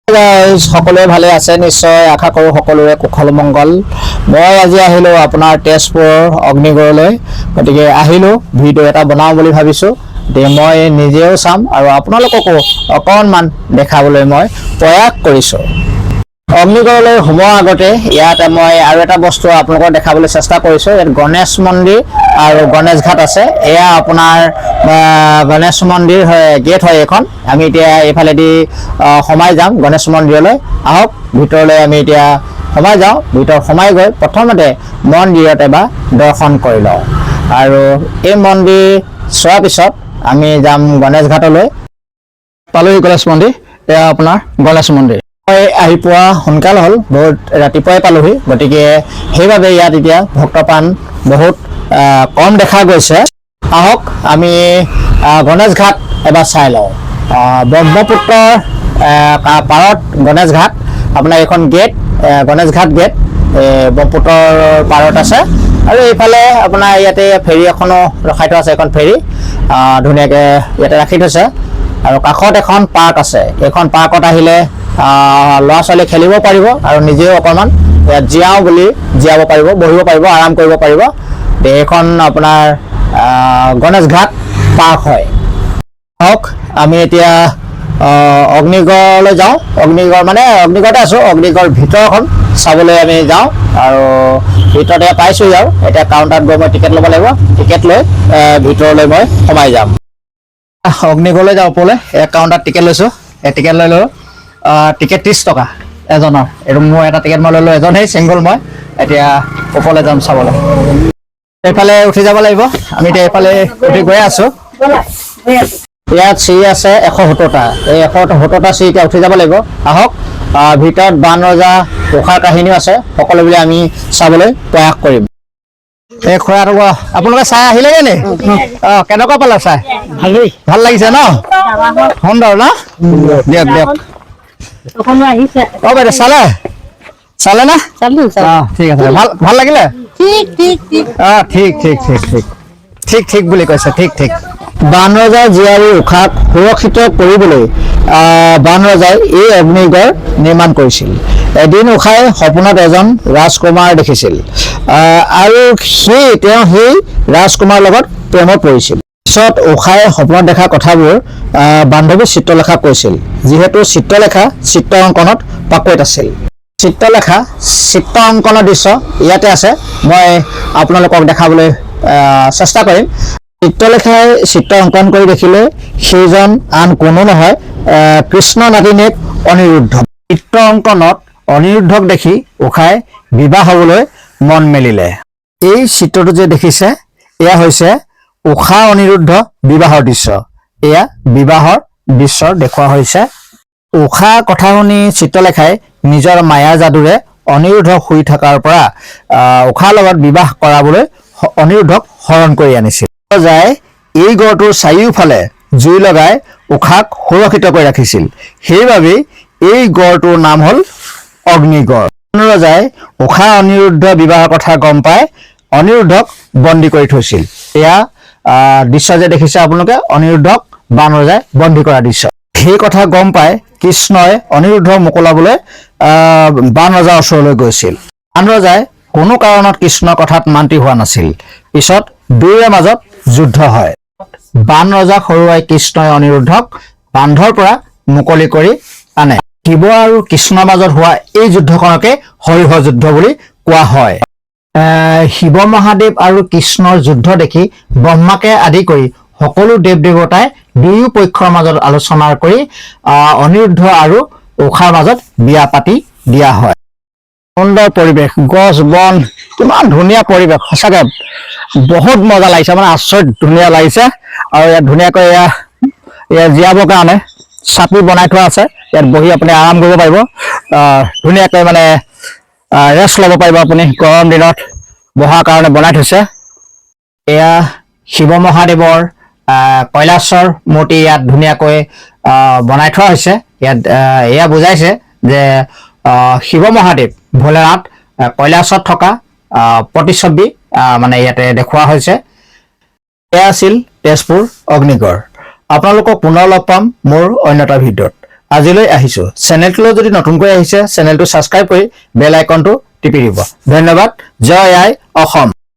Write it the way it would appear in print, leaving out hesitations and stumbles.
সকলোৱে ভালে আছে নিশ্চয় আশা কৰোঁ সকলোৰে কুশল মংগল মই আজি আহিলোঁ আপোনাৰ তেজপুৰৰ অগ্নিগড়লৈ গতিকে আহিলোঁ ভিডিঅ' এটা বনাওঁ বুলি ভাবিছোঁ মই নিজেও চাম আৰু আপোনালোককো অকণমান দেখাবলৈ মই প্ৰয়াস কৰিছোঁ অগ্নিগড়লৈ সোমোৱাৰ আগতে ইয়াত মই আৰু এটা বস্তু আপোনালোকক দেখাবলৈ চেষ্টা কৰিছোঁ ইয়াত গণেশ মন্দিৰ আৰু গণেশ ঘাট আছে এয়া আপোনাৰ গণেশ মন্দিৰ হয় গেট হয় এখন আমি এতিয়া এইফালেদি সোমাই যাম গণেশ মন্দিৰলৈ আহক ভিতৰলৈ আমি এতিয়া সোমাই যাওঁ ভিতৰ সোমাই গৈ প্ৰথমতে মন্দিৰত এবাৰ দৰ্শন কৰি লওঁ আৰু এই মন্দিৰ চোৱাৰ পিছত আমি যাম গণেশ ঘাটলৈ পালোহি গণেশ মন্দিৰ এয়া আপোনাৰ গণেশ মন্দিৰ আহি পোৱা সোনকাল হ'ল বহুত ৰাতিপুৱাই পালোহি গতিকে সেইবাবে ইয়াত এতিয়া ভক্তপ্ৰাণ বহুত কম দেখা গৈছে আহক আমি গণেশ ঘাট এবাৰ চাই লওঁ ব্ৰহ্মপুত্ৰৰ পাৰত গণেশ ঘাট আপোনাৰ এখন গেট গণেশ ঘাট গেট ব্ৰহ্মপুত্ৰৰ পাৰত আছে আৰু এইফালে আপোনাৰ ইয়াতে ফেৰী এখনো ৰখাই থোৱা আছে এখন ফেৰী ধুনীয়াকৈ ইয়াতে ৰাখি থৈছে আৰু কাষত এখন পাৰ্ক আছে এইখন পাৰ্কত আহিলে ল'ৰা ছোৱালী খেলিব পাৰিব আৰু নিজেও অকণমান ইয়াত জীয়াওঁ বুলি জীয়াব পাৰিব বহিব পাৰিব আৰাম কৰিব পাৰিব এইখন আপোনাৰ গণেশ ঘাট পাৰ্ক হয় হওক আমি এতিয়া অগ্নিগড়লৈ যাওঁ অগ্নিগড়তে আছোঁ অগ্নিগড় ভিতৰখন চাবলৈ আমি যাওঁ আৰু ভিতৰতে পাইছোঁহি আৰু এতিয়া কাউণ্টাৰত গৈ মই টিকেট ল'ব লাগিব টিকেট লৈ ভিতৰলৈ মই সোমাই যাম অগ্নিগড়লৈ যাওঁ ওপৰলৈ কাউণ্টাৰত টিকেট লৈছোঁ টিকেট লৈ লওঁ টিকেট 30 টকা এজনৰ এইটো মোৰ এটা টিকেট মই লৈ লওঁ এজনেই ছিংগল মই এতিয়া ওপৰলৈ যাম চাবলৈ এইফালে উঠি যাব লাগিব আমি এতিয়া এইফালে উঠি গৈ আছোঁ ইয়াত চিৰি আছে 170টা এই 170টা চিৰি এতিয়া উঠি যাব লাগিব আহক ভিতৰত বান ৰজা উষাৰ কাহিনীও আছে সকলোবিলাক আমি চাবলৈ প্ৰয়াস কৰিম এই খুৰাটো আপোনালোকে চাই আহিলেগৈ নি কেনেকুৱা পালে চাই ভাল লাগিছে ন সুন্দৰ ন দিয়ক দিয়ক বাইদেউ চালে না ঠিক আছে ভাল লাগিলে ঠিক বুলি কৈছে ঠিক বান ৰজা জীয়াৰী উষাক সুৰক্ষিত কৰিবলৈ বান ৰজাই এই অগ্নিগড় নিৰ্মাণ কৰিছিল এদিন উষাই সপোনত এজন ৰাজকুমাৰ দেখিছিল আৰু তেওঁ সেই ৰাজকুমাৰৰ লগত প্ৰেমত পৰিছিল পিছত উষাই সপোনত দেখা কথাবোৰ বান্ধৱী চিত্ৰলেখা কৈছিল যিহেতু চিত্ৰলেখা চিত্ৰ অংকনত পাকৈত আছিল চিত্ৰ অংকনৰ দৃশ্য ইয়াতে আছে মই আপোনালোকক দেখাবলৈ চেষ্টা কৰিম চিত্ৰলেখাই চিত্ৰ অংকন কৰি দেখিলে সেইজন আন কোনো নহয় কৃষ্ণ নাতিনীয়েক অনিৰুদ্ধ চিত্ৰ অংকনত অনিৰুদ্ধক দেখি উষাই বিবাহ হ'বলৈ মন মেলিলে এই চিত্ৰটো যে দেখিছে এয়া হৈছে উষা অনিৰুদ্ধ বিবাহৰ দৃশ্য এয়া বিবাহৰ দৃশ্য দেখুওৱা হৈছে উষা কথা শুনি চিত্ৰলেখাই নিজৰ মায়াৰ যাদুৰে অনিৰুদ্ধক শুই থকাৰ পৰা উষাৰ লগত বিবাহ কৰাবলৈ অনিৰুদ্ধক হৰণ কৰি আনিছিল ৰজাই এই গড়টোৰ চাৰিওফালে জুই লগাই উষাক সুৰক্ষিত কৰি ৰাখিছিল সেইবাবেই এই গড়টোৰ নাম হ'ল অগ্নিগড় ৰজাই উষা অনিৰুদ্ধ বিবাহৰ কথা গম পাই অনিৰুদ্ধক বন্দী কৰি থৈছিল এয়া দৃশ্য যে দেখিছে আপোনালোকে অনিৰুদ্ধক বান ৰজাই বন্দী কৰা দৃশ্য সেই কথা গম পাই কৃষ্ণই অনিৰুদ্ধক মোকলাবলৈ বান ৰজাৰ ওচৰলৈ গৈছিল বান ৰজাই কোনো কাৰণত কৃষ্ণৰ কথাত মান্তি হোৱা নাছিল পিছত দুয়োৰে মাজত যুদ্ধ হয় বান ৰজাক হৰুৱাই কৃষ্ণই অনিৰুদ্ধক বান্ধৰ পৰা মুকলি কৰি আনে শিৱ আৰু কৃষ্ণৰ মাজত হোৱা এই যুদ্ধখনকে হৰিহ যুদ্ধ বুলি কোৱা হয় শিৱ মহাদেৱ আৰু কৃষ্ণৰ যুদ্ধ দেখি ব্ৰহ্মাকে আদি কৰি সকলো দেৱ দেৱতাই দুয়ো পক্ষৰ মাজত আলোচনা কৰি অনিৰুদ্ধ আৰু উষাৰ মাজত বিয়া পাতি দিয়া হয় সুন্দৰ পৰিৱেশ গছ বন কিমান ধুনীয়া পৰিৱেশ সঁচাকৈ বহুত মজা লাগিছে মানে আচৰিত ধুনীয়া লাগিছে আৰু ইয়াত ধুনীয়াকৈ ইয়াত জীয়াবৰ কাৰণে চাপি বনাই থোৱা আছে ইয়াত বহি আপুনি আৰাম কৰিব পাৰিব ধুনীয়াকৈ মানে ৰেষ্ট ল'ব পাৰিব আপুনি গৰম দিনত বহাৰ কাৰণে বনাই থৈছে এয়া শিৱ মহাদেৱৰ কৈলাশৰ মূৰ্তি ইয়াত ধুনীয়াকৈ বনাই থোৱা হৈছে ইয়াত এয়া বুজাইছে যে শিৱ মহাদেৱ ভোলেনাথ কৈলাশত থকা প্ৰতিচ্ছবি মানে ইয়াতে দেখুওৱা হৈছে এয়া আছিল তেজপুৰ অগ্নিগড় আপোনালোকক পুনৰ লগ পাম মোৰ অন্য এটা ভিডিঅ'ত আজিলৈ আহিছোঁ। চেনেলটোলৈ যদি নতুনকৈ আহিছে চেনেলটো ছাবস্ক্ৰাইব কৰি বেল আইকনটো টিপি দিব। ধন্যবাদ। জয় আই অসম।